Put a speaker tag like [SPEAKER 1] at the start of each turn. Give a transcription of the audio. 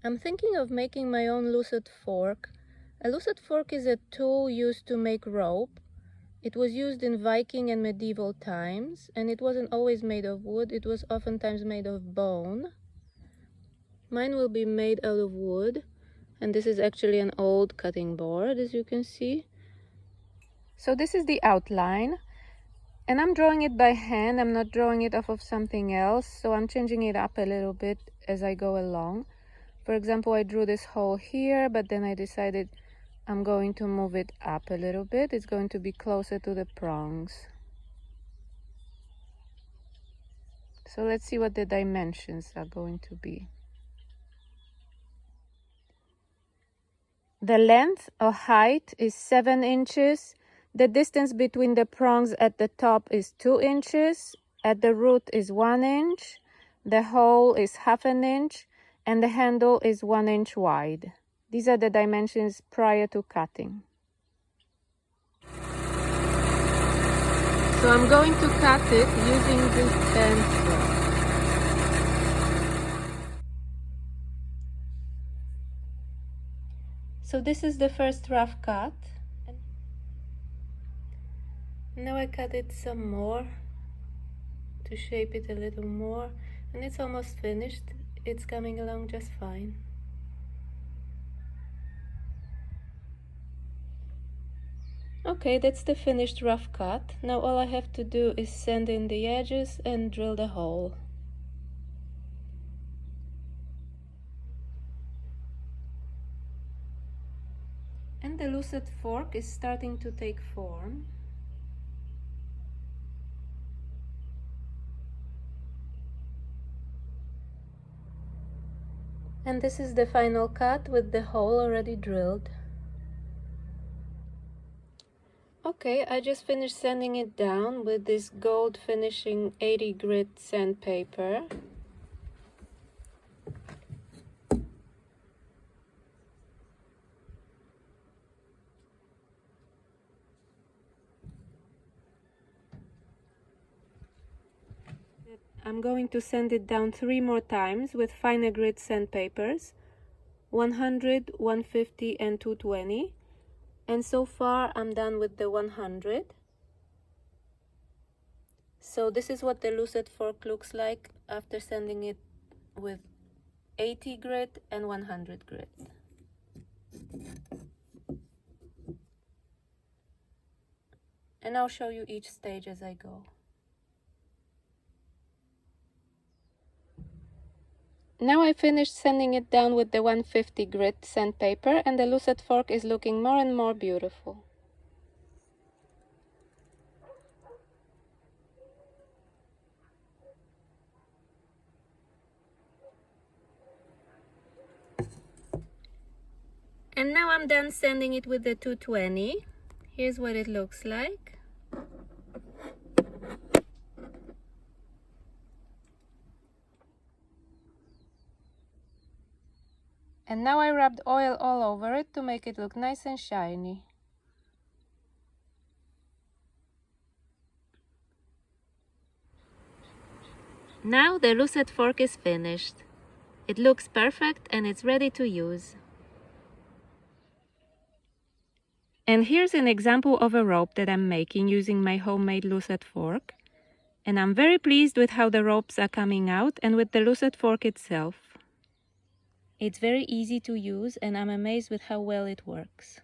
[SPEAKER 1] I'm thinking of making my own lucet fork. A lucet fork is a tool used to make rope. It was used in Viking and medieval times, and it wasn't always made of wood. It was oftentimes made of bone. Mine will be made out of wood, and this is actually an old cutting board, as you can see. So this is the outline, and I'm drawing it by hand. I'm not drawing it off of something else, so I'm changing it up a little bit as I go along. For example, I drew this hole here, but then I decided I'm going to move it up a little bit. It's going to be closer to the prongs. So let's see what the dimensions are going to be. The length or height is 7 inches. The distance between the prongs at the top is 2 inches. At the root is 1 inch. The hole is 1/2 inch. And the handle is 1 inch wide. These are the dimensions prior to cutting. So I'm going to cut it using this pencil. So this is the first rough cut. Now I cut it some more to shape it a little more, and it's almost finished. It's coming along just fine. Okay, that's the finished rough cut. Now all I have to do is sand in the edges and drill the hole. And the lucet fork is starting to take form. And this is the final cut with the hole already drilled. Okay, I just finished sanding it down with this gold finishing 80 grit sandpaper. I'm going to sand it down 3 more times with finer grit sandpapers, 100, 150 and 220. And so far I'm done with the 100. So this is what the lucet fork looks like after sanding it with 80 grit and 100 grit. And I'll show you each stage as I go. Now I finished sanding it down with the 150 grit sandpaper, and the lucet fork is looking more and more beautiful. And now I'm done sanding it with the 220. Here's what it looks like. And now I rubbed oil all over it to make it look nice and shiny. Now the lucet fork is finished. It looks perfect and it's ready to use. And here's an example of a rope that I'm making using my homemade lucet fork. And I'm very pleased with how the ropes are coming out and with the lucet fork itself. It's very easy to use and I'm amazed with how well it works.